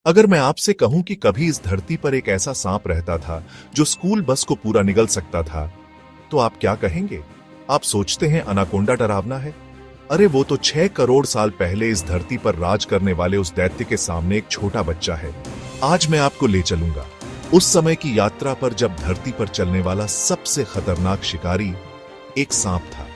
अगर मैं आपसे कहूं कि कभी इस धरती पर एक ऐसा सांप रहता था जो स्कूल बस को पूरा निगल सकता था, तो आप क्या कहेंगे? आप सोचते हैं अनाकोंडा डरावना है? अरे वो तो 6 करोड़ साल पहले इस धरती पर राज करने वाले उस दैत्य के सामने एक छोटा बच्चा है। आज मैं आपको ले चलूंगा उस समय की यात्रा पर जब धरती पर चलने वाला सबसे खतरनाक शिकारी एक सांप था।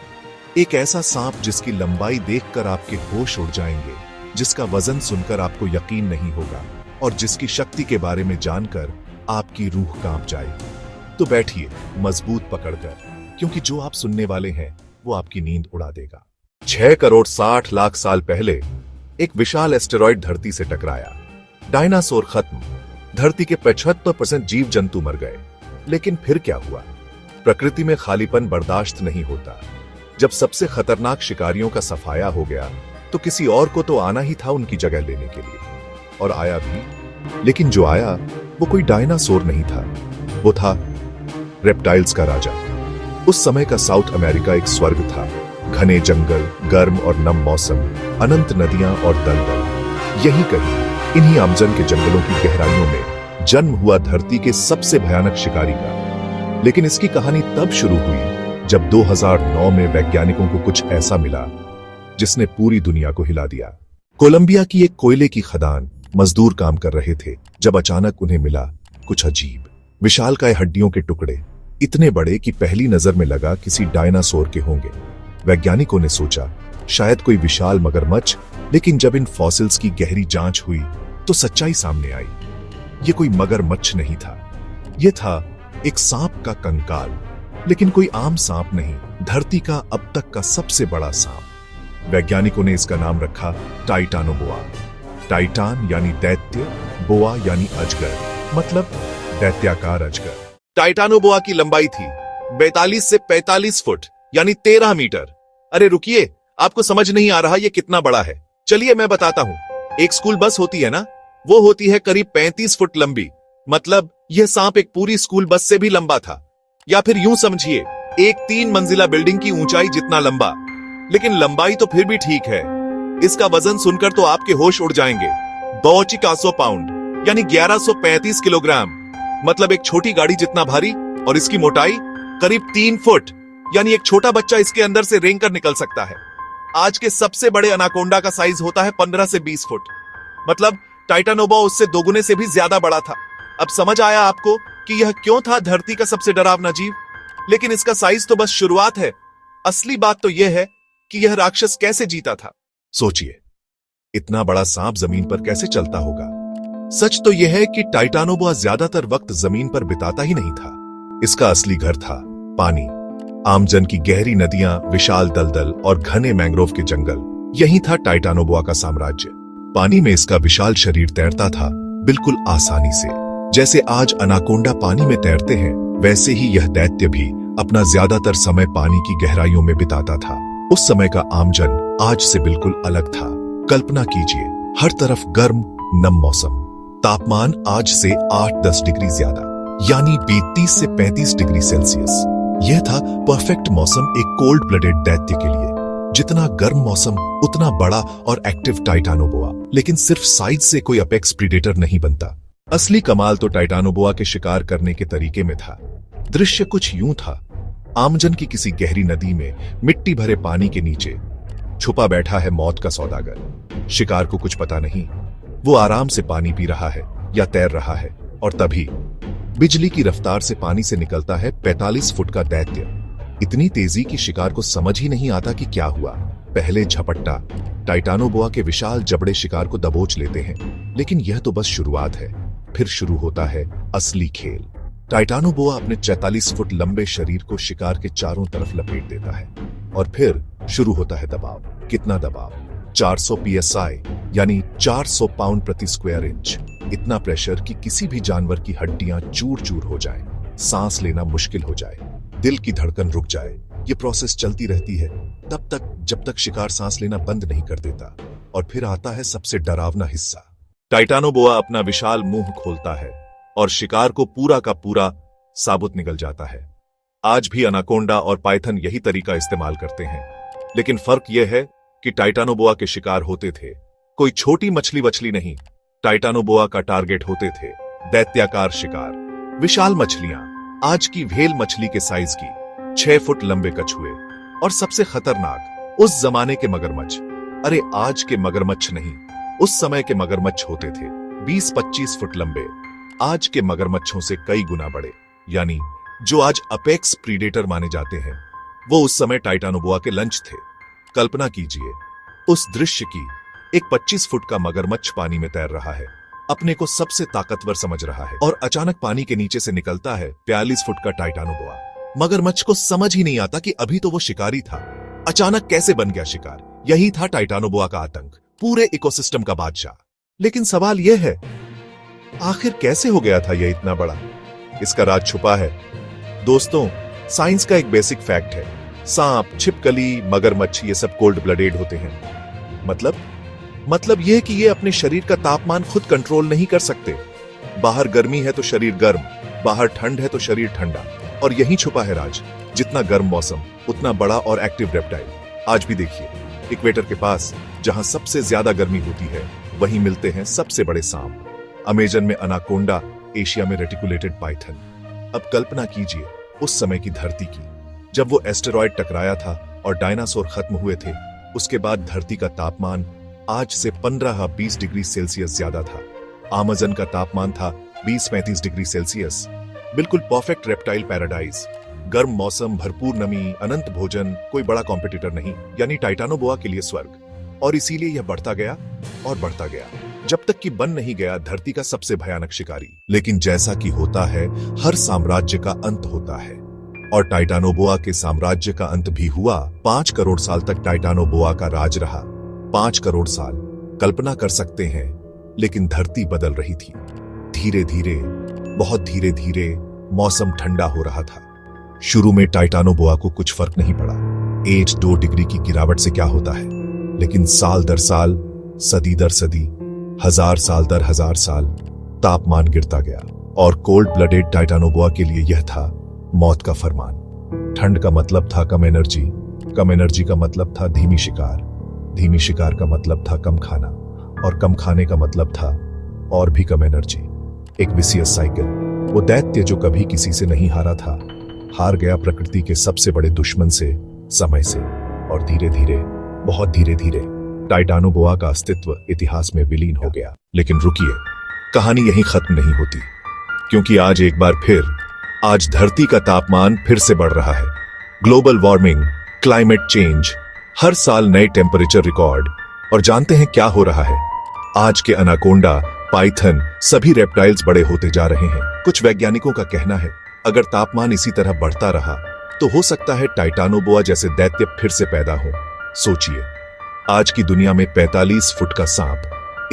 एक ऐसा सांप जिसकी लंबाई देखकर आपके होश उड़ जाएंगे, जिसका वजन सुनकर आपको यकीन नहीं होगा और जिसकी शक्ति के बारे में जानकर आपकी रूह कांप जाएगी। तो बैठिए मजबूत पकड़कर, क्योंकि जो आप सुनने वाले हैं वो आपकी नींद उड़ा देगा। 6 करोड़ 60 लाख साल पहले एक विशाल एस्टेरॉयड धरती से टकराया। डायनासोर खत्म, धरती के 75% जीव जंतु मर गए। लेकिन फिर क्या हुआ? प्रकृति में खालीपन बर्दाश्त नहीं होता। जब सबसे खतरनाक शिकारियों का सफाया हो गया तो किसी और को तो आना ही था उनकी जगह लेने के लिए, और आया भी। लेकिन जो आया वो कोई डायनासोर नहीं था, वो था रेप्टाइल्स का राजा। उस समय का साउथ अमेरिका एक स्वर्ग था। घने जंगल, गर्म और नम मौसम, अनंत नदियां और दलदल। यहीं कहीं इन्हीं आमजन के जंगलों की गहराइयों में जन्म हुआ धरती के सबसे भयानक शिकारी का। लेकिन इसकी कहानी तब शुरू हुई जब 2009 में वैज्ञानिकों को कुछ ऐसा मिला जिसने पूरी दुनिया को हिला दिया। कोलंबिया की एक कोयले की खदान, मजदूर काम कर रहे थे जब अचानक उन्हें मिला कुछ अजीब विशालकाय हड्डियों के टुकड़े, इतने बड़े कि पहली नजर में लगा किसी डायनासोर के होंगे। वैज्ञानिकों ने सोचा शायद कोई विशाल मगरमच्छ, लेकिन जब इन फॉसिल्स की गहरी जांच हुई तो सच्चाई सामने आई। ये कोई मगरमच्छ नहीं था, ये था एक सांप का कंकाल। लेकिन कोई आम सांप नहीं, धरती का अब तक का सबसे बड़ा सांप। वैज्ञानिकों ने इसका नाम रखा टाइटानोबोआ। टाइटान यानी दैत्य, बोआ यानी अजगर, मतलब दैत्याकार अजगर। टाइटानोबोआ की लंबाई थी 42 से 45 फुट यानी 13 मीटर। अरे रुकिए, आपको समझ नहीं आ रहा ये कितना बड़ा है? चलिए मैं बताता हूं। एक स्कूल बस होती है ना, वो होती है करीब 35 फुट लंबी। मतलब यह सांप एक पूरी स्कूल बस से भी लंबा था। या फिर यूं समझिए, एक 3 मंजिला बिल्डिंग की ऊंचाई जितना लंबा। लेकिन लंबाई तो फिर भी ठीक है, इसका वजन सुनकर तो आपके होश उड़ जाएंगे। 200 पाउंड यानी 1135 किलोग्राम, मतलब एक छोटी गाड़ी जितना भारी। और इसकी मोटाई करीब 3 फुट, यानी एक छोटा बच्चा इसके अंदर से रेंग कर निकल सकता है। आज के सबसे बड़े अनाकोंडा का साइज होता है 15 से 20 फुट, मतलब टाइटानोबोआ उससे दोगुने से भी ज्यादा बड़ा था। अब समझ आया आपको कि यह क्यों था धरती का सबसे डरावना जीव? लेकिन इसका साइज तो बस शुरुआत है। असली बात तो यह है कि यह राक्षस कैसे जीता था। सोचिए, इतना बड़ा सांप जमीन पर कैसे चलता होगा? सच तो यह है कि टाइटानोबोआ ज्यादातर वक्त जमीन पर बिताता ही नहीं था। इसका असली घर था पानी। आमजन की गहरी नदियां, विशाल दलदल और घने मैंग्रोव के जंगल, यही था टाइटानोबोआ का साम्राज्य। पानी में इसका विशाल शरीर तैरता था बिल्कुल आसानी से। जैसे आज अनाकोंडा पानी में तैरते हैं, वैसे ही यह दैत्य भी अपना ज्यादातर समय पानी की गहराइयों में बिताता था। उस समय का आमजन आज से बिल्कुल अलग था। कल्पना कीजिए, हर तरफ गर्म नम मौसम, तापमान आज से 8-10 डिग्री ज्यादा, यानी 32 से 35 डिग्री सेल्सियस। यह था परफेक्ट मौसम एक कोल्ड ब्लडेड दैत्य के लिए। जितना गर्म मौसम उतना बड़ा और एक्टिव टाइटानोबोआ। लेकिन सिर्फ साइज से कोई अपेक्स प्रीडेटर नहीं बनता। असली कमाल तो टाइटानोबोआ के शिकार करने के तरीके में था। दृश्य कुछ यूं था, आमजन की किसी गहरी नदी में मिट्टी भरे पानी के नीचे छुपा बैठा है मौत का सौदागर। शिकार को कुछ पता नहीं, वो आराम से पानी पी रहा है या तैर रहा है, और तभी बिजली की रफ्तार से पानी से निकलता है 45 फुट का दैत्य। इतनी तेजी कि शिकार को समझ ही नहीं आता कि क्या हुआ। पहले झपट्टा, टाइटानोबोआ के विशाल जबड़े शिकार को दबोच लेते हैं। लेकिन यह तो बस शुरुआत है। फिर शुरू होता है असली खेल। टाइटानोबोआ अपने 44 फुट लंबे शरीर को शिकार के चारों तरफ लपेट देता है, और फिर शुरू होता है दबाव। कितना दबाव? 400 PSI यानी 400 पाउंड प्रति स्क्वायर इंच। इतना प्रेशर कि किसी भी जानवर की हड्डियां चूर चूर हो जाएं, सांस लेना मुश्किल हो जाए, दिल की धड़कन रुक जाए। ये प्रोसेस चलती रहती है तब तक जब तक शिकार सांस लेना बंद नहीं कर देता। और फिर आता है सबसे डरावना हिस्सा। टाइटानोबोआ अपना विशाल मुंह खोलता है और शिकार को पूरा का पूरा साबुत निगल जाता है। आज भी अनाकोंडा और पाइथन यही तरीका इस्तेमाल करते हैं। लेकिन फर्क यह है कि टाइटानोबोआ के शिकार होते थे कोई छोटी मछली वछली नहीं, टाइटानोबोआ का टारगेट होते थे दैत्याकार शिकार, विशाल मछलियां, आज की व्हेल मछली के साइज की, 6 फुट लंबे कछुए और सबसे खतरनाक उस जमाने के मगरमच्छ। अरे आज के मगरमच्छ नहीं, उस समय के मगरमच्छ होते थे 20-25 फुट लंबे, आज के मगरमच्छों से कई गुना बड़े। यानी जो आज अपेक्स प्रीडेटर माने जाते हैं, वो उस समय टाइटानोबोआ के लंच थे। कल्पना कीजिए उस दृश्य की, एक 25 फुट का मगरमच्छ पानी में तैर रहा है, अपने को सबसे ताकतवर समझ रहा है, और अचानक पानी के नीचे से निकलता है 42 फुट का टाइटानोबोआ। मगरमच्छ को समझ ही नहीं आता कि अभी तो वो शिकारी था, अचानक कैसे बन गया शिकार। यही था टाइटानोबोआ का आतंक, पूरे इकोसिस्टम का बादशाह। लेकिन सवाल यह है, आखिर कैसे हो गया था यह इतना बड़ा? इसका राज छुपा है। दोस्तों, साइंस का एक बेसिक फैक्ट है, सांप, छिपकली, मगरमच्छ ये सब कोल्ड ब्लडेड होते हैं। मतलब यह कि ये अपने शरीर का तापमान खुद कंट्रोल नहीं कर सकते। बाहर गर्मी है तो शरीर गर्म, बाहर ठंड है तो शरीर ठंडा, और यही छुपा है राज। जितना गर्म मौसम उतना बड़ा और एक्टिव रेप्टाइल। आज भी देखिए, इक्वेटर के पास जहां सबसे ज्यादा गर्मी होती है, वहीं मिलते हैं सबसे बड़े सांप। अमेजन में अनाकोंडा, एशिया में रेटिकुलेटेड पाइथन। अब कल्पना कीजिए उस समय की धरती की, जब वो एस्टेरॉयड टकराया था और डायनासोर खत्म हुए थे। उसके बाद धरती का तापमान आज से 15-20 डिग्री सेल्सियस ज्यादा था। अमेज़न का तापमान था 20-35 डिग्री सेल्सियस। बिल्कुल परफेक्ट रेप्टाइल पैराडाइज, गर्म मौसम, भरपूर नमी, अनंत भोजन, कोई बड़ा कॉम्पिटिटर नहीं, यानी टाइटानोबोआ के लिए स्वर्ग। और इसीलिए यह बढ़ता गया और बढ़ता गया, जब तक कि बन नहीं गया धरती का सबसे भयानक शिकारी। लेकिन जैसा कि होता है, हर साम्राज्य का अंत होता है, और टाइटानोबोआ के साम्राज्य का अंत भी हुआ। 5 करोड़ साल तक टाइटानोबोआ का राज रहा। 5 करोड़ साल, कल्पना कर सकते हैं। लेकिन धरती बदल रही थी। धीरे धीरे, बहुत धीरे धीरे मौसम ठंडा हो रहा था। शुरू में टाइटानोबोआ को कुछ फर्क नहीं पड़ा, 1-2 डिग्री की गिरावट से क्या होता है। लेकिन साल दर साल, सदी दर सदी, 1000 साल दर 1000 साल तापमान गिरता गया, और कोल्ड ब्लडेड टाइटानोबोआ के लिए यह था मौत का फरमान। ठंड का मतलब था कम एनर्जी, कम एनर्जी का मतलब था धीमी शिकार, धीमी शिकार का मतलब था कम खाना, और कम खाने का मतलब था और भी कम एनर्जी। एक विसियस साइकिल। वो दैत्य जो कभी किसी से नहीं हारा था, हार गया प्रकृति के सबसे बड़े दुश्मन से, समय से। और धीरे धीरे, बहुत धीरे धीरे टाइटानोबोआ का अस्तित्व इतिहास में विलीन हो गया। लेकिन रुकिए, कहानी यहीं खत्म नहीं होती, क्योंकि आज एक बार फिर, आज धरती का तापमान फिर से बढ़ रहा है। ग्लोबल वार्मिंग, क्लाइमेट चेंज, हर साल नए टेम्परेचर रिकॉर्ड। और जानते हैं क्या हो रहा है? आज के अनाकोंडा, पाइथन, सभी रेप्टाइल्स बड़े होते जा रहे हैं। कुछ वैज्ञानिकों का कहना है, अगर तापमान इसी तरह बढ़ता रहा तो हो सकता है टाइटानोबोआ जैसे दैत्य फिर से पैदा हो। सोचिए, आज की दुनिया में 45 फुट का सांप,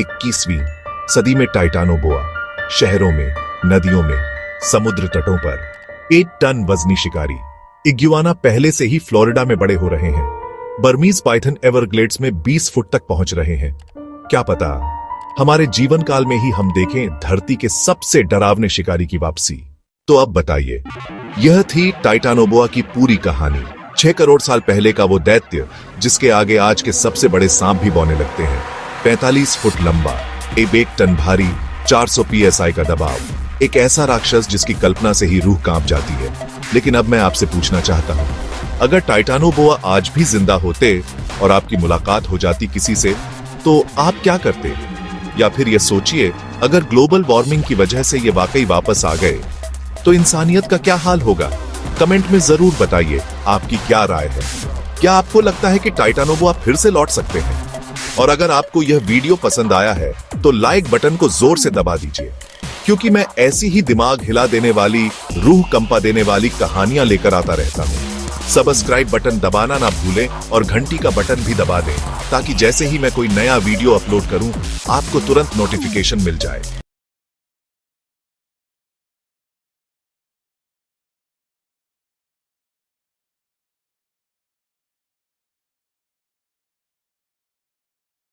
21वीं सदी में टाइटानोबोआ, शहरों में, नदियों में, समुद्र तटों पर 8 टन वजनी शिकारी। इग्युआना पहले से ही फ्लोरिडा में बड़े हो रहे हैं। बर्मीज पाइथन एवरग्लेड्स में 20 फुट तक पहुंच रहे हैं। क्या पता हमारे जीवन काल में ही हम देखें धरती के सबसे डरावने शिकारी की वापसी। तो अब बताइए, यह थी टाइटानोबोआ की पूरी कहानी। 6 करोड़ साल पहले का वो दैत्य, जिसके आगे आज के सबसे बड़े सांप भी बौने लगते हैं। 45 फुट लंबा, 1 टन भारी, 400 PSI का दबाव, एक ऐसा राक्षस जिसकी कल्पना से ही रूह कांप जाती है। लेकिन अब मैं आपसे पूछना चाहता हूं, अगर टाइटानोबोआ आज भी जिंदा होते और आपकी मुलाकात हो जाती किसी से, तो आप क्या करते? या फिर ये सोचिए, अगर ग्लोबल वार्मिंग की वजह से ये वाकई वापस आ गए, तो इंसानियत का क्या हाल होगा? कमेंट में जरूर बताइए आपकी क्या राय है। क्या आपको लगता है कि टाइटानोबोआ फिर से लौट सकते हैं? और अगर आपको यह वीडियो पसंद आया है तो लाइक बटन को जोर से दबा दीजिए, क्योंकि मैं ऐसी ही दिमाग हिला देने वाली, रूह कंपा देने वाली कहानियां लेकर आता रहता हूं। सब्सक्राइब बटन दबाना ना भूलें और घंटी का बटन भी दबा दें, ताकि जैसे ही मैं कोई नया वीडियो अपलोड करूं, आपको तुरंत नोटिफिकेशन मिल जाए।